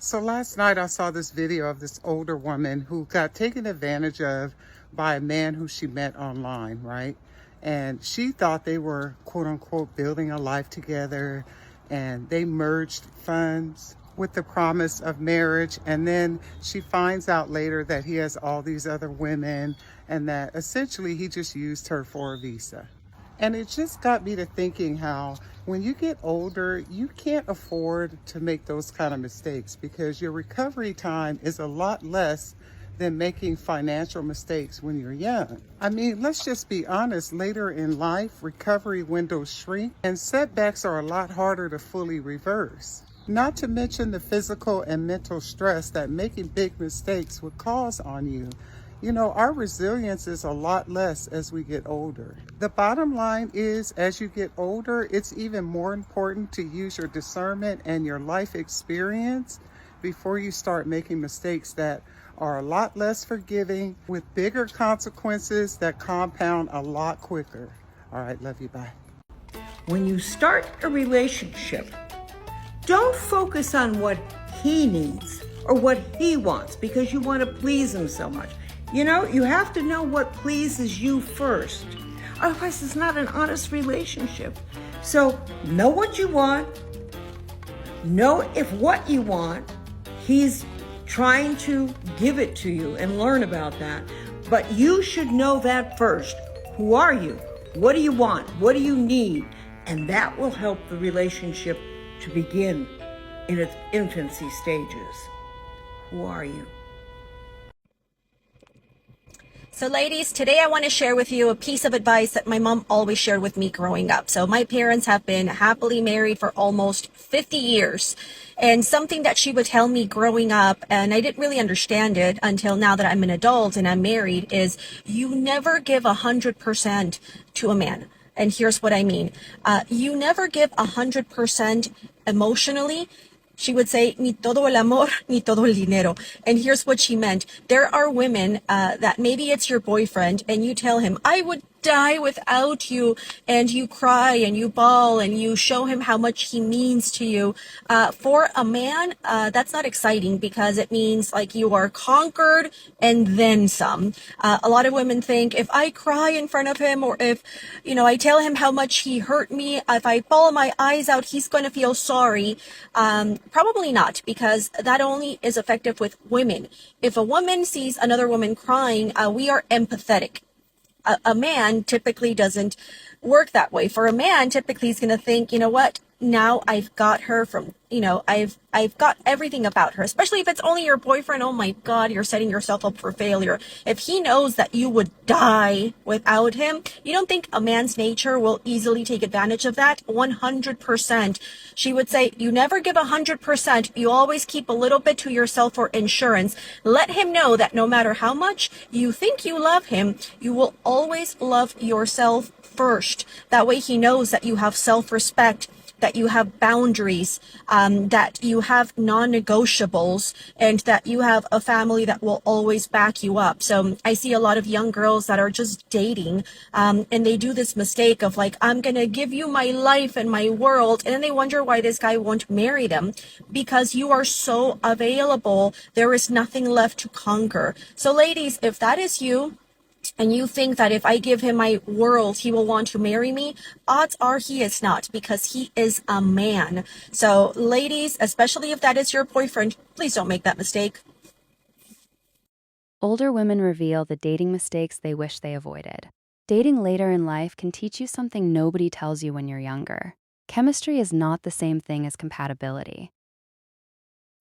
So last night I saw this video of this older woman who got taken advantage of by a man who she met online, right? And she thought they were quote unquote building a life together, and they merged funds with the promise of marriage. And then she finds out later that he has all these other women and that essentially he just used her for a visa. And it just got me to thinking how when you get older, you can't afford to make those kind of mistakes because your recovery time is a lot less than making financial mistakes when you're young. I mean, let's just be honest, later in life, recovery windows shrink and setbacks are a lot harder to fully reverse. Not to mention the physical and mental stress that making big mistakes would cause on you. You know, our resilience is a lot less as we get older. The bottom line is, as you get older, it's even more important to use your discernment and your life experience before you start making mistakes that are a lot less forgiving with bigger consequences that compound a lot quicker. All right, love you, bye. When you start a relationship, don't focus on what he needs or what he wants because you want to please him so much. You know, you have to know what pleases you first. Otherwise, it's not an honest relationship. So know what you want. Know if what you want, he's trying to give it to you and learn about that. But you should know that first. Who are you? What do you want? What do you need? And that will help the relationship to begin in its infancy stages. Who are you? So ladies, today I want to share with you a piece of advice that my mom always shared with me growing up. So my parents have been happily married for almost 50 years. And something that she would tell me growing up, and I didn't really understand it until now that I'm an adult and I'm married, is you never give 100% to a man. And here's what I mean. You never give 100% emotionally. She would say, ni todo el amor, ni todo el dinero. And here's what she meant. There are women that maybe it's your boyfriend and you tell him, I would die without you, and you cry and you bawl and you show him how much he means to you. For a man, that's not exciting because it means like you are conquered and then some. A lot of women think if I cry in front of him or if, I tell him how much he hurt me, if I bawl my eyes out, he's going to feel sorry. Probably not, because that only is effective with women. If a woman sees another woman crying, we are empathetic. A man typically doesn't work that way. For a man, typically he's going to think, you know what? Now I've got her from, I've got everything about her, especially if it's only your boyfriend. Oh my God, you're setting yourself up for failure. If he knows that you would die without him, you don't think a man's nature will easily take advantage of that? 100%. She would say, you never give 100%. You always keep a little bit to yourself for insurance. Let him know that no matter how much you think you love him, you will always love yourself first. That way he knows that you have self-respect, that you have boundaries, that you have non-negotiables, and that you have a family that will always back you up. So I see a lot of young girls that are just dating, and they do this mistake of like, I'm going to give you my life and my world. And then they wonder why this guy won't marry them, because you are so available. There is nothing left to conquer. So ladies, if that is you, and you think that if I give him my world, he will want to marry me, odds are he is not, because he is a man. So ladies, especially if that is your boyfriend, please don't make that mistake. Older women reveal the dating mistakes they wish they avoided. Dating later in life can teach you something nobody tells you when you're younger. Chemistry is not the same thing as compatibility.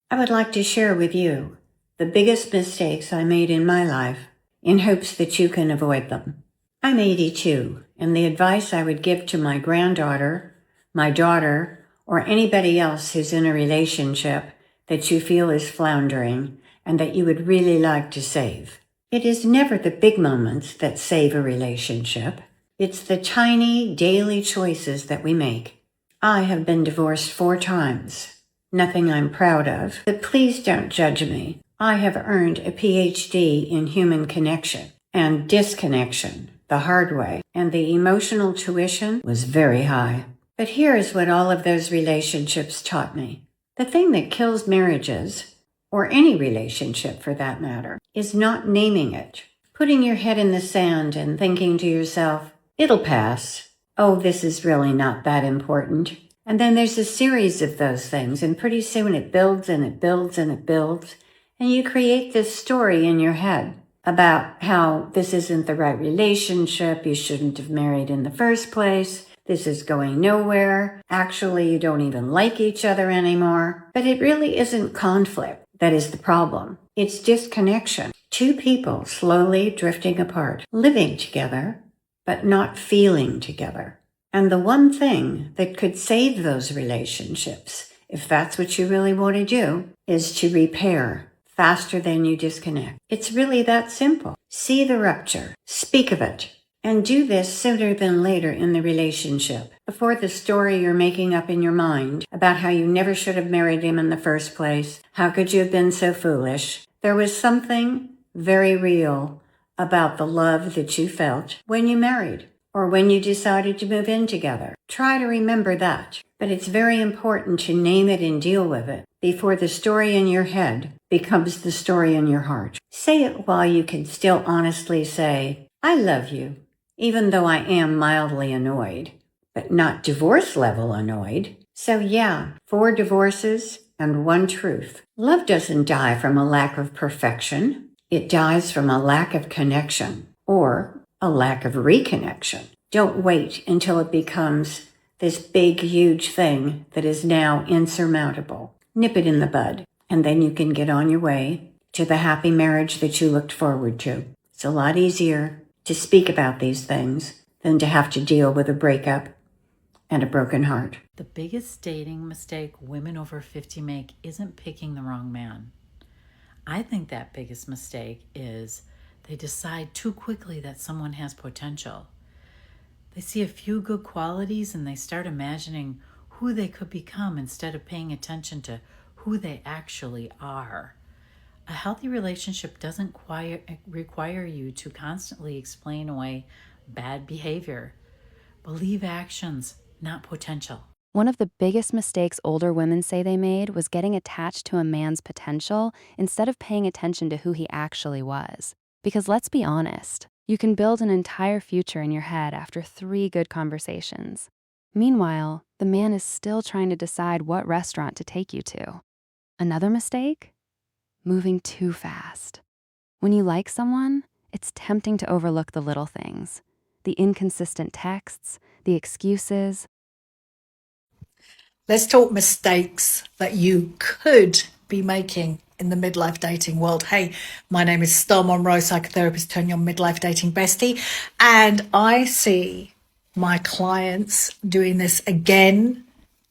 I would like to share with you the biggest mistakes I made in my life, in hopes that you can avoid them. I'm 82, and the advice I would give to my granddaughter, my daughter, or anybody else who's in a relationship that you feel is floundering and that you would really like to save. It is never the big moments that save a relationship. It's the tiny daily choices that we make. I have been divorced 4 times. Nothing I'm proud of, but please don't judge me. I have earned a PhD in human connection and disconnection the hard way, and the emotional tuition was very high. But here is what all of those relationships taught me. The thing that kills marriages, or any relationship for that matter, is not naming it. Putting your head in the sand and thinking to yourself, it'll pass. Oh, this is really not that important. And then there's a series of those things, and pretty soon it builds and it builds and it builds, and you create this story in your head about how this isn't the right relationship, you shouldn't have married in the first place, this is going nowhere, actually you don't even like each other anymore. But it really isn't conflict that is the problem. It's disconnection. Two people slowly drifting apart, living together, but not feeling together. And the one thing that could save those relationships, if that's what you really want to do, is to repair faster than you disconnect. It's really that simple. See the rupture, speak of it, and do this sooner than later in the relationship, before the story you're making up in your mind about how you never should have married him in the first place. How could you have been so foolish? There was something very real about the love that you felt when you married, or when you decided to move in together. Try to remember that. But it's very important to name it and deal with it before the story in your head becomes the story in your heart. Say it while you can still honestly say, I love you, even though I am mildly annoyed, but not divorce level annoyed. So yeah, 4 divorces and 1 truth. Love doesn't die from a lack of perfection. It dies from a lack of connection, or a lack of reconnection. Don't wait until it becomes this big, huge thing that is now insurmountable. Nip it in the bud, and then you can get on your way to the happy marriage that you looked forward to. It's a lot easier to speak about these things than to have to deal with a breakup and a broken heart. The biggest dating mistake women over 50 make isn't picking the wrong man. I think that biggest mistake is they decide too quickly that someone has potential. They see a few good qualities and they start imagining who they could become instead of paying attention to who they actually are. A healthy relationship doesn't require you to constantly explain away bad behavior. Believe actions, not potential. One of the biggest mistakes older women say they made was getting attached to a man's potential instead of paying attention to who he actually was. Because let's be honest, you can build an entire future in your head after 3 good conversations. Meanwhile, the man is still trying to decide what restaurant to take you to. Another mistake? Moving too fast. When you like someone, it's tempting to overlook the little things. The inconsistent texts, the excuses. Let's talk mistakes that you could be making in the midlife dating world. Hey, my name is Star Monroe, psychotherapist turned your midlife dating bestie, and I see my clients doing this again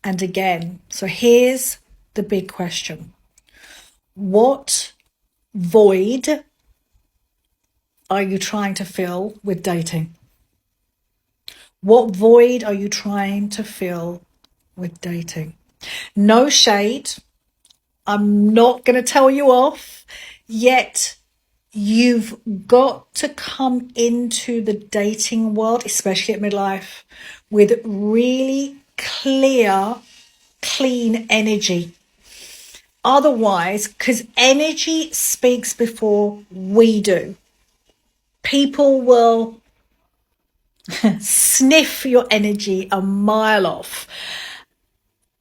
and again. So here's the big question. What void are you trying to fill with dating? What void are you trying to fill with dating? No shade. I'm not going to tell you off, yet you've got to come into the dating world, especially at midlife, with really clear, clean energy. Otherwise, because energy speaks before we do, people will sniff your energy a mile off.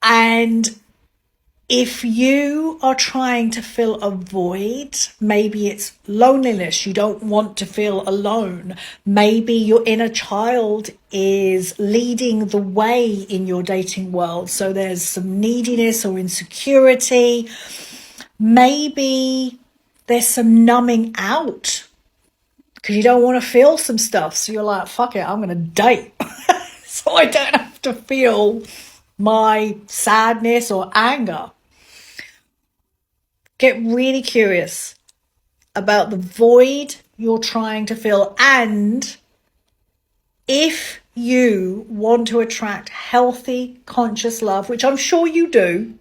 And if you are trying to fill a void, maybe it's loneliness, you don't want to feel alone. Maybe your inner child is leading the way in your dating world. So there's some neediness or insecurity. Maybe there's some numbing out because you don't want to feel some stuff. So you're like, fuck it, I'm going to date. So I don't have to feel my sadness or anger. Get really curious about the void you're trying to fill. And if you want to attract healthy, conscious love, which I'm sure you do,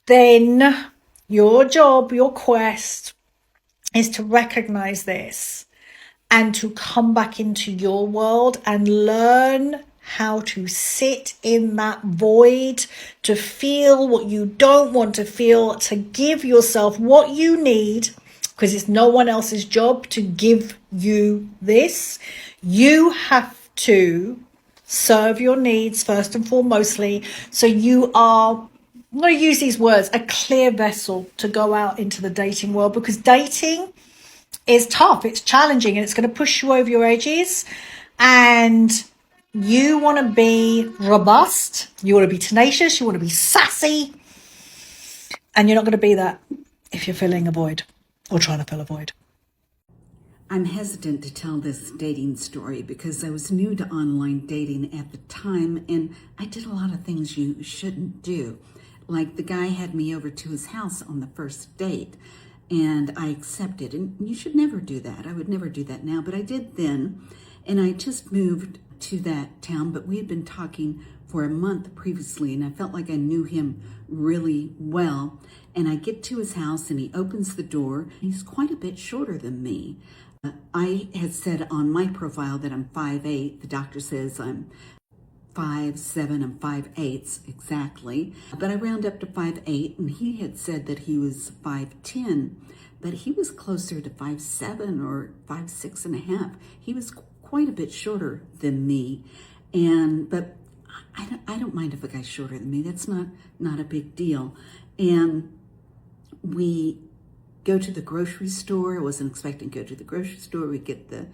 then your job, your quest is to recognize this and to come back into your world and learn how to sit in that void, to feel what you don't want to feel, to give yourself what you need, because it's no one else's job to give you this. You have to serve your needs first and foremostly. So you are, I'm going to use these words, a clear vessel to go out into the dating world, because dating is tough, it's challenging, and it's going to push you over your edges. And you want to be robust, you want to be tenacious, you want to be sassy, and you're not going to be that if you're filling a void or trying to fill a void. I'm hesitant to tell this dating story because I was new to online dating at the time, and I did a lot of things you shouldn't do. Like, the guy had me over to his house on the first date, and I accepted. And you should never do that. I would never do that now, but I did then. And I just moved to that town, but we had been talking for a month previously, and I felt like I knew him really well. And I get to his house, and he opens the door. He's quite a bit shorter than me. I had said on my profile that I'm 5'8". The doctor says I'm 5'7", I'm 5'8" exactly. But I round up to 5'8", and he had said that he was 5'10", but he was closer to 5'7" or 5'6.5". He was quite a bit shorter than me. But I don't mind if a guy's shorter than me. That's not a big deal. And we go to the grocery store. I wasn't expecting to go to the grocery store. We get the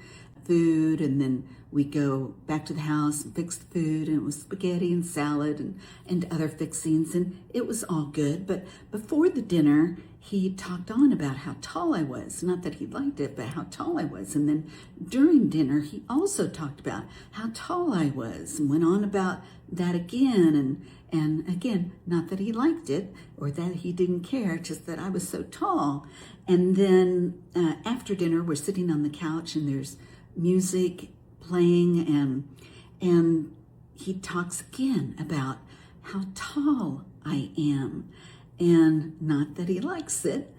food, and then we go back to the house and fix the food, and it was spaghetti and salad and other fixings, and it was all good. But before the dinner, he talked on about how tall I was. Not that he liked it, but how tall I was. And then during dinner, he also talked about how tall I was and went on about that again. And again, not that he liked it or that he didn't care, just that I was so tall. And then after dinner, we're sitting on the couch, and there's music playing, and he talks again about how tall I am, and not that he likes it.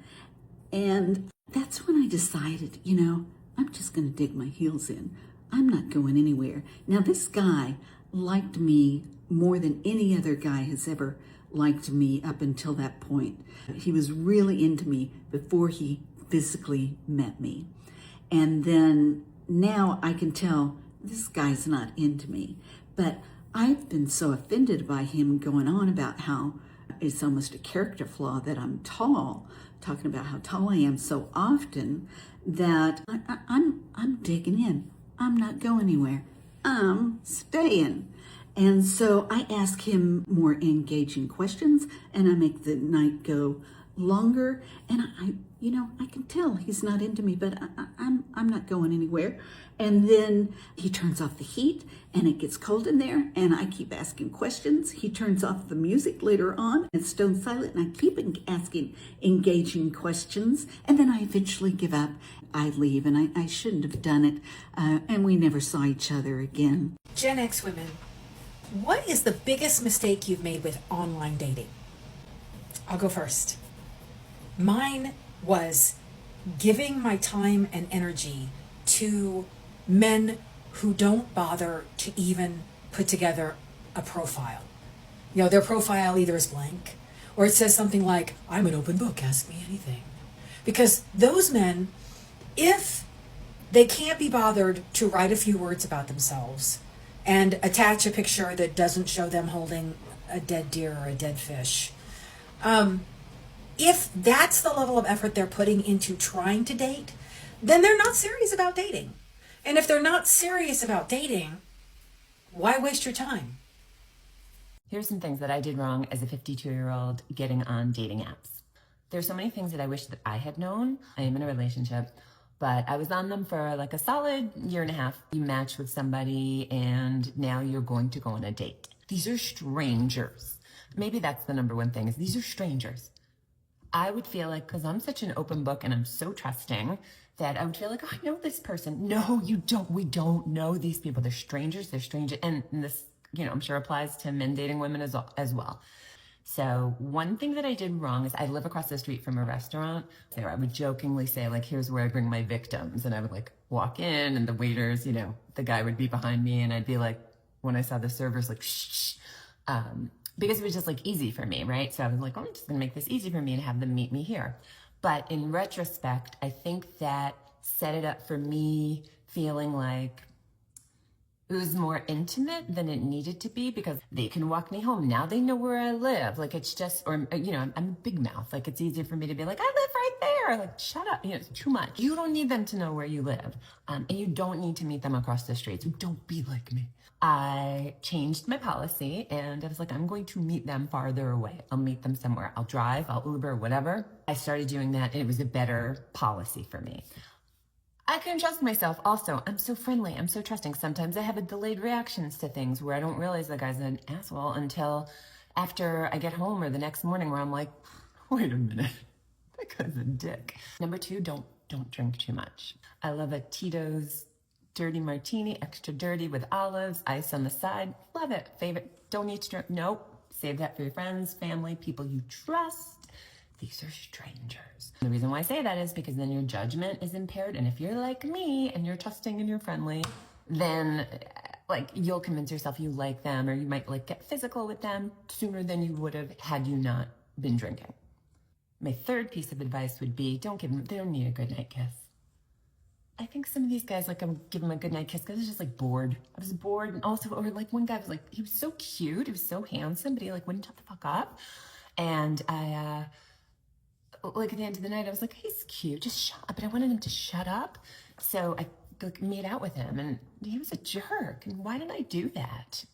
And that's when I decided, I'm just going to dig my heels in. I'm not going anywhere. Now, this guy liked me more than any other guy has ever liked me up until that point. He was really into me before he physically met me. And then now I can tell this guy's not into me. But I've been so offended by him going on about how it's almost a character flaw that I'm tall, talking about how tall I am so often, that I'm digging in. I'm not going anywhere. I'm staying. And so I ask him more engaging questions, and I make the night go longer. And I can tell he's not into me, but I'm not going anywhere. And then he turns off the heat, and it gets cold in there, and I keep asking questions. He turns off the music later on, and it's stone silent, and I keep asking engaging questions. And then I eventually give up. I leave, and I shouldn't have done it. And we never saw each other again. Gen X women, what is the biggest mistake you've made with online dating? I'll go first. Mine was giving my time and energy to men who don't bother to even put together a profile. Their profile either is blank or it says something like, I'm an open book, ask me anything. Because those men, if they can't be bothered to write a few words about themselves and attach a picture that doesn't show them holding a dead deer or a dead fish, if that's the level of effort they're putting into trying to date, then they're not serious about dating. And if they're not serious about dating, why waste your time? Here's some things that I did wrong as a 52-year-old getting on dating apps. There's so many things that I wish that I had known. I am in a relationship, but I was on them for like a solid year and a half. You match with somebody, and now you're going to go on a date. These are strangers. Maybe that's the number one thing, is these are strangers. I would feel like, because I'm such an open book and I'm so trusting, that I would feel like, oh, I know this person. No, you don't. We don't know these people. They're strangers. They're strangers. And this, I'm sure applies to men dating women as well. So one thing that I did wrong is I live across the street from a restaurant. So I would jokingly say, like, here's where I bring my victims. And I would walk in, and the waiters, the guy would be behind me, and I'd be like, when I saw the servers like, shh, because it was just like easy for me, right? So I was like, oh, I'm just gonna make this easy for me and have them meet me here. But in retrospect, I think that set it up for me feeling like it was more intimate than it needed to be, because they can walk me home. Now they know where I live. Like, it's just, or, you know, I'm a big mouth. Like, it's easier for me to be like, I live right there. Like, shut up. You know, it's too much. You don't need them to know where you live. And you don't need to meet them across the street. So don't be like me. I changed my policy and I was like, I'm going to meet them farther away. I'll meet them somewhere. I'll drive, I'll Uber, whatever. I started doing that and it was a better policy for me. I can trust myself also. I'm so friendly. I'm so trusting. Sometimes I have a delayed reactions to things where I don't realize the guy's an asshole until after I get home or the next morning, where I'm like, wait a minute, that guy's a dick. Number 2, don't drink too much. I love a Tito's dirty martini, extra dirty with olives, ice on the side. Love it. Favorite. Don't need to drink. Nope. Save that for your friends, family, people you trust. These are strangers. The reason why I say that is because then your judgment is impaired. And if you're like me and you're trusting and you're friendly, then like you'll convince yourself you like them, or you might like get physical with them sooner than you would have had you not been drinking. My third piece of advice would be, they don't need a goodnight kiss. I think some of these guys, like, I'm giving them a goodnight kiss because I was just like bored. I was bored. And also, or like one guy was like, he was so cute. He was so handsome, but he like wouldn't shut the fuck up. And like at the end of the night, I was like, he's cute, just shut up. But I wanted him to shut up. So I like made out with him and he was a jerk. And why did I do that?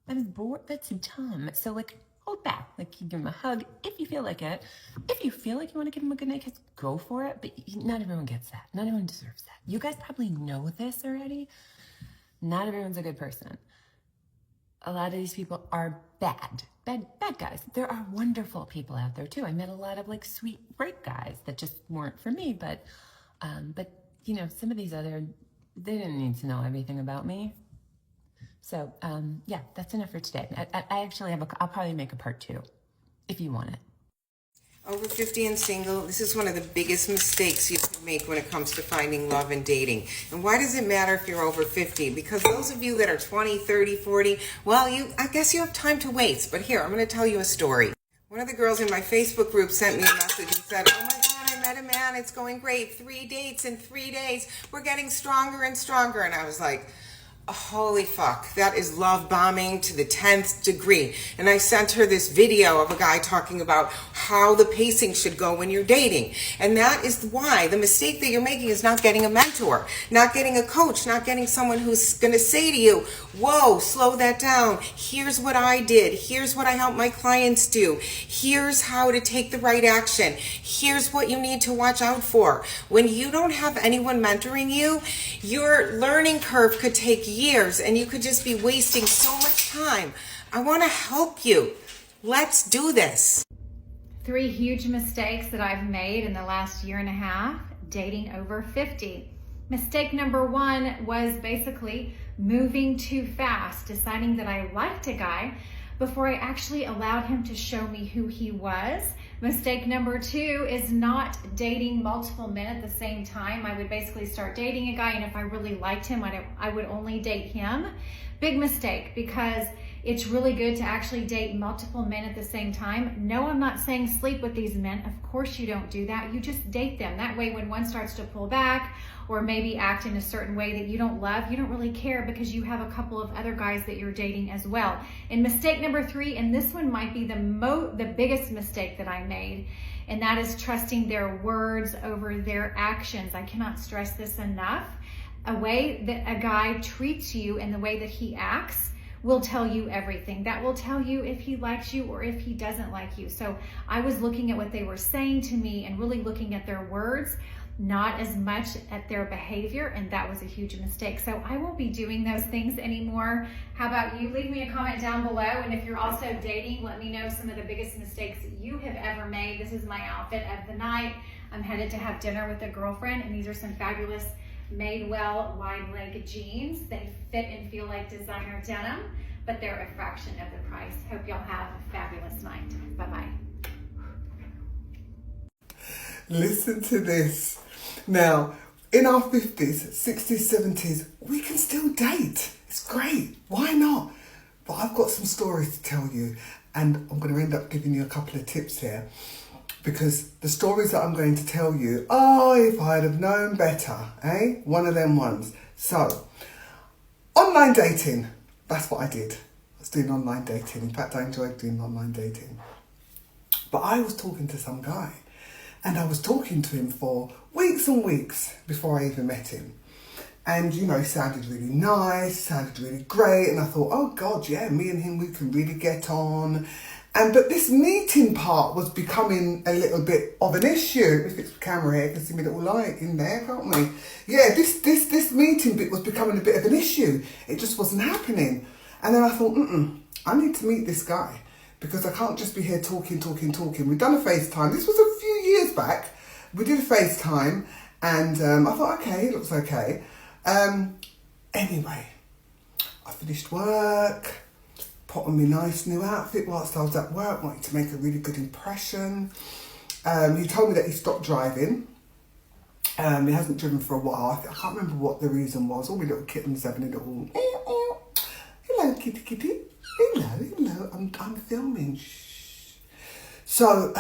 I was bored. That's dumb. So like, hold back. Like, you give him a hug if you feel like it. If you feel like you want to give him a goodnight kiss, go for it. But not everyone gets that. Not everyone deserves that. You guys probably know this already. Not everyone's a good person. A lot of these people are bad guys. There are wonderful people out there too. I met a lot of like sweet, great guys that just weren't for me. But you know, some of these they didn't need to know everything about me. So yeah, that's enough for today. I actually I'll probably make a part 2 if you want it. Over 50 and single, this is one of the biggest mistakes you can make when it comes to finding love and dating. And why does it matter if you're over 50? Because those of you that are 20, 30, 40, well, I guess you have time to waste. But here, I'm going to tell you a story. One of the girls in my Facebook group sent me a message and said, oh my God, I met a man, it's going great. 3 dates in 3 days. We're getting stronger and stronger. And I was like, holy fuck, that is love bombing to the 10th degree. And I sent her this video of a guy talking about how the pacing should go when you're dating. And that is why the mistake that you're making is not getting a mentor, not getting a coach, not getting someone who's going to say to you, whoa, slow that down. Here's what I did. Here's what I help my clients do. Here's how to take the right action. Here's what you need to watch out for. When you don't have anyone mentoring you, your learning curve could take years and you could just be wasting so much time. I want to help you. Let's do this. 3 huge mistakes that I've made in the last year and a half dating over 50. Mistake number 1 was basically moving too fast, deciding that I liked a guy before I actually allowed him to show me who he was. Mistake number 2 is not dating multiple men at the same time. I would basically start dating a guy, and if I really liked him, I would only date him. Big mistake, because it's really good to actually date multiple men at the same time. No, I'm not saying sleep with these men. Of course you don't do that. You just date them. That way, when one starts to pull back or maybe act in a certain way that you don't love, you don't really care because you have a couple of other guys that you're dating as well. And mistake number 3, and this one might be the biggest mistake that I made, and that is trusting their words over their actions. I cannot stress this enough. A way that a guy treats you and the way that he acts will tell you everything. That will tell you if he likes you or if he doesn't like you. So I was looking at what they were saying to me and really looking at their words, not as much at their behavior, and that was a huge mistake. So I won't be doing those things anymore. How about you? Leave me a comment down below, and if you're also dating, let me know some of the biggest mistakes that you have ever made. This is my outfit of the night. I'm headed to have dinner with a girlfriend, and these are some fabulous Madewell wide leg jeans. They fit and feel like designer denim, but they're a fraction of the price. Hope y'all have a fabulous night. Bye-bye. Listen to this. Now, in our 50s, 60s, 70s, we can still date. It's great. Why not? But I've got some stories to tell you, and I'm going to end up giving you a couple of tips here, because the stories that I'm going to tell you, if I'd have known better, eh? One of them ones. So, online dating. That's what I did. I was doing online dating. In fact, I enjoyed doing online dating. But I was talking to some guy, and I was talking to him for weeks and weeks before I even met him. And, you know, he sounded really nice, sounded really great. And I thought, oh God, yeah, me and him, we can really get on. But this meeting part was becoming a little bit of an issue. Let me fix the camera here, you can see my little light in there, can't we? Yeah, this meeting bit was becoming a bit of an issue. It just wasn't happening. And then I thought, I need to meet this guy, because I can't just be here talking. We've done a FaceTime. This was a few years back. We did a FaceTime, and I thought, okay, it looks okay. Anyway, I finished work, put on my nice new outfit whilst I was at work, wanted to make a really good impression. He told me that he stopped driving. He hasn't driven for a while. I can't remember what the reason was. All my little kittens having a little, hello, kitty. Hello, I'm filming. Shh. So,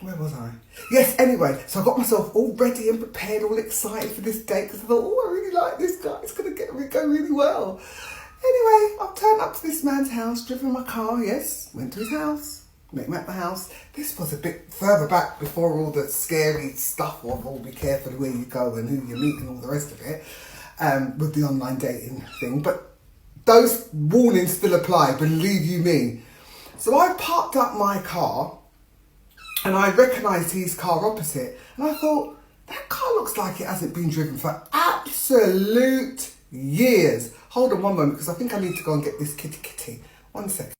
where was I? Yes, anyway, so I got myself all ready and prepared, all excited for this date, because I thought, I really like this guy. It's going to go really well. Anyway, I've turned up to this man's house, driven my car, yes, went to his house, met him at the house. This was a bit further back before all the scary stuff of, be careful where you go and who you meet and all the rest of it, with the online dating thing. But those warnings still apply, believe you me. So I parked up my car, and I recognised his car opposite. And I thought, that car looks like it hasn't been driven for absolute years. Hold on one moment, because I think I need to go and get this kitty. 1 second.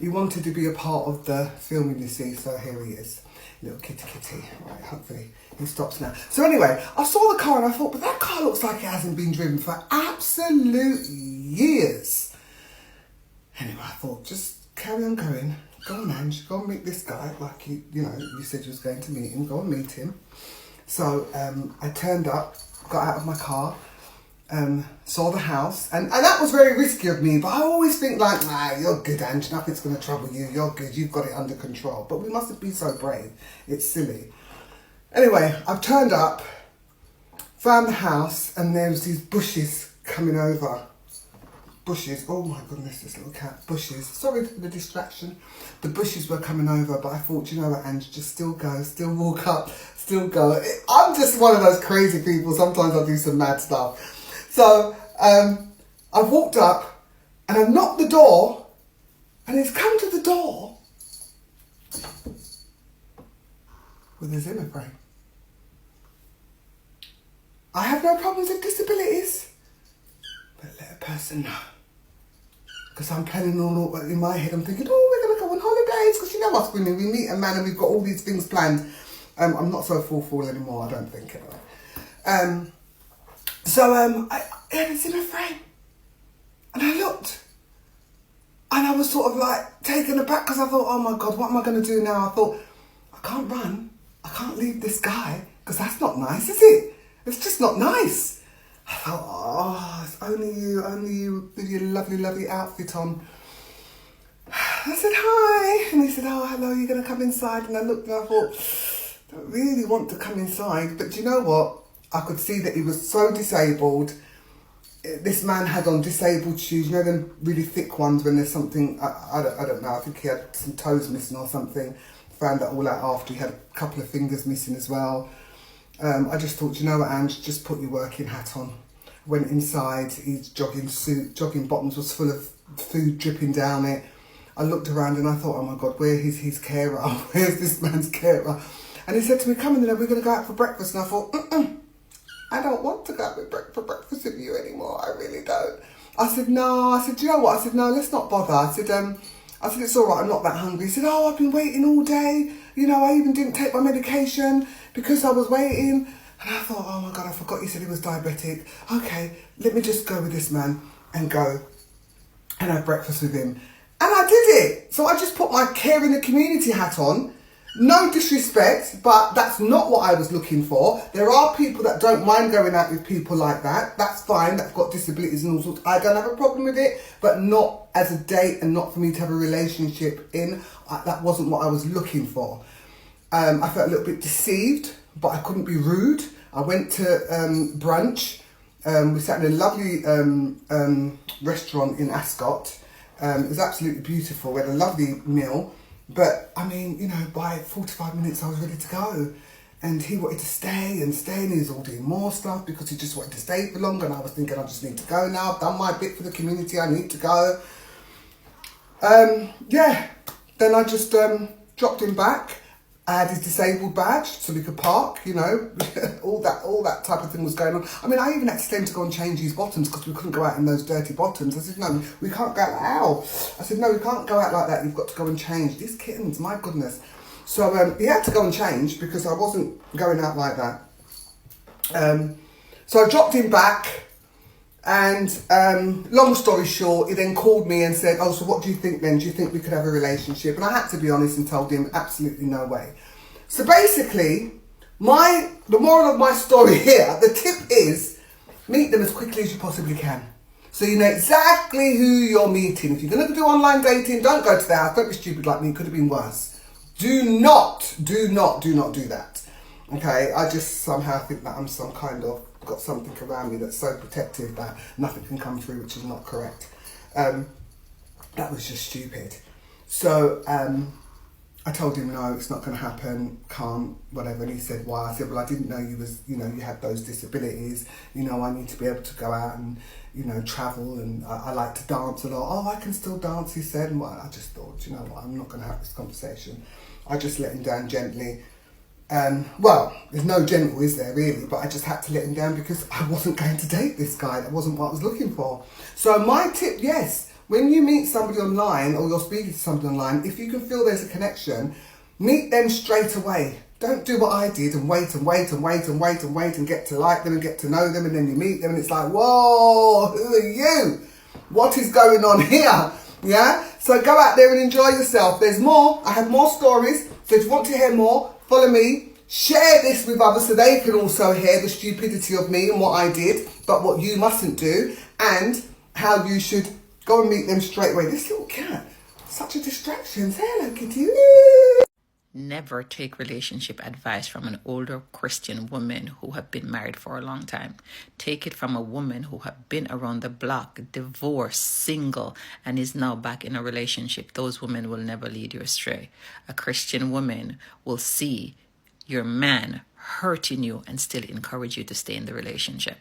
He wanted to be a part of the filming, you see, so here he is. Little kitty. Right, hopefully he stops now. So anyway, I saw the car and I thought, but that car looks like it hasn't been driven for absolute years. Anyway, I thought, just carry on going. Go on, Ange, go and meet this guy, like you said you was going to meet him. Go and meet him. So I turned up, got out of my car, saw the house, and that was very risky of me, but I always think like, nah, you're good, Ange, nothing's going to trouble you, you're good, you've got it under control. But we mustn't be so brave, it's silly. Anyway, I've turned up, found the house, and there was these bushes coming over. Bushes, oh my goodness, this little cat, bushes. Sorry for the distraction. The bushes were coming over, but I thought, you know what, Ange, just still go, still walk up, still go. I'm just one of those crazy people. Sometimes I do some mad stuff. So I walked up and I knocked the door, and he's come to the door with a Zimmer frame. I have no problems with disabilities, but let a person know. Because I'm planning all in my head, I'm thinking, we're going to go on holidays. Because you know us women, we meet a man and we've got all these things planned. I'm not so fool anymore, I don't think. Anyway. I had a Zimmer frame. And I looked. And I was sort of like taken aback, because I thought, oh my God, what am I going to do now? I thought, I can't run. I can't leave this guy, because that's not nice, is it? It's just not nice. I thought, it's only you with your lovely outfit on. I said, hi. And he said, hello, you're going to come inside? And I looked and I thought, I don't really want to come inside. But do you know what? I could see that he was so disabled. This man had on disabled shoes, you know, them really thick ones when there's something, I don't know, I think he had some toes missing or something. Found that all out after. He had a couple of fingers missing as well. I just thought, you know what, Ange, just put your working hat on. Went inside, his jogging suit, jogging bottoms was full of food dripping down it. I looked around and I thought, oh my God, where is his carer? Where's this man's carer? And he said to me, come in there, we're going to go out for breakfast. And I thought, I don't want to go out for breakfast with you anymore, I really don't. I said, no. I said, do you know what? I said, no, let's not bother. I said, it's all right, I'm not that hungry. He said, I've been waiting all day. You know, I even didn't take my medication because I was waiting. And I thought, oh my God, I forgot you said he was diabetic. Okay, let me just go with this man and go and have breakfast with him. And I did it. So I just put my care in the community hat on No disrespect, but that's not what I was looking for. There are people that don't mind going out with people like that. That's fine. That's got disabilities and all sorts. I don't have a problem with it, but not as a date and not for me to have a relationship in. That wasn't what I was looking for. I felt a little bit deceived, but I couldn't be rude. I went to brunch. We sat in a lovely restaurant in Ascot. It was absolutely beautiful. We had a lovely meal. But, I mean, you know, by 45 minutes I was ready to go. And he wanted to stay, and he was all doing more stuff because he just wanted to stay for longer. And I was thinking, I just need to go now. I've done my bit for the community. I need to go. Yeah. Then I just dropped him back. I had his disabled badge so we could park, you know, all that type of thing was going on. I mean, I even had to tell him to go and change his bottoms because we couldn't go out in those dirty bottoms. I said, no, we can't go out. Ow. I said, no, we can't go out like that. You've got to go and change. These kittens, my goodness. So he had to go and change because I wasn't going out like that. So I dropped him back. And long story short, he then called me and said, oh, so what do you think then? Do you think we could have a relationship? And I had to be honest and told him absolutely no way. So basically, the moral of my story here, the tip is meet them as quickly as you possibly can. So you know exactly who you're meeting. If you're going to do online dating, don't go to the house. Don't be stupid like me. It could have been worse. Do not do that. Okay, I just somehow think that I'm some kind of got something around me that's so protective that nothing can come through, which is not correct. That was just stupid. So I told him no, it's not going to happen, can't, whatever. And he said why? I said, well, I didn't know you had those disabilities. You know, I need to be able to go out and travel, and I like to dance a lot. Oh, I can still dance, he said. And I just thought, you know what, I'm not going to have this conversation. I just let him down gently. Well, there's no gentle, is there, really? But I just had to let him down because I wasn't going to date this guy. That wasn't what I was looking for. So my tip, yes, when you meet somebody online or you're speaking to somebody online, if you can feel there's a connection, meet them straight away. Don't do what I did and wait and get to like them and get to know them, and then you meet them and it's like, whoa, who are you? What is going on here? Yeah? So go out there and enjoy yourself. There's more. I have more stories. So if you want to hear more, follow me, share this with others so they can also hear the stupidity of me and what I did, but what you mustn't do, and how you should go and meet them straight away. This little cat, such a distraction. Say hello, kitty. Never take relationship advice from an older Christian woman who have been married for a long time. Take it from a woman who have been around the block, divorced, single, and is now back in a relationship. Those women will never lead you astray. A Christian woman will see your man hurting you and still encourage you to stay in the relationship.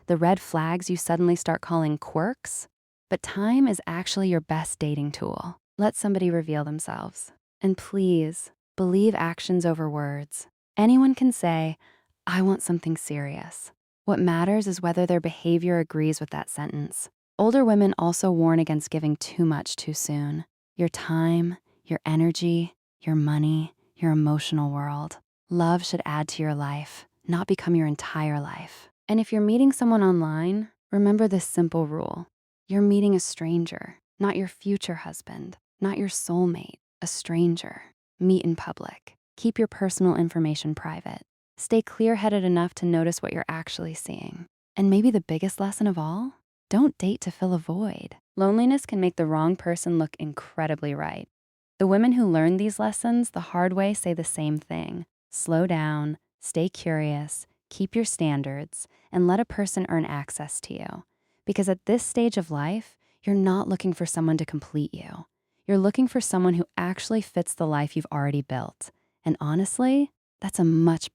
The red flags you suddenly start calling quirks, but time is actually your best dating tool. Let somebody reveal themselves. And please, believe actions over words. Anyone can say, I want something serious. What matters is whether their behavior agrees with that sentence. Older women also warn against giving too much too soon. Your time, your energy, your money, your emotional world. Love should add to your life, not become your entire life. And if you're meeting someone online, remember this simple rule. You're meeting a stranger, not your future husband. Not your soulmate, a stranger. Meet in public. Keep your personal information private. Stay clear-headed enough to notice what you're actually seeing. And maybe the biggest lesson of all, don't date to fill a void. Loneliness can make the wrong person look incredibly right. The women who learn these lessons the hard way say the same thing. Slow down, stay curious, keep your standards, and let a person earn access to you. Because at this stage of life, you're not looking for someone to complete you. You're looking for someone who actually fits the life you've already built. And honestly, that's a much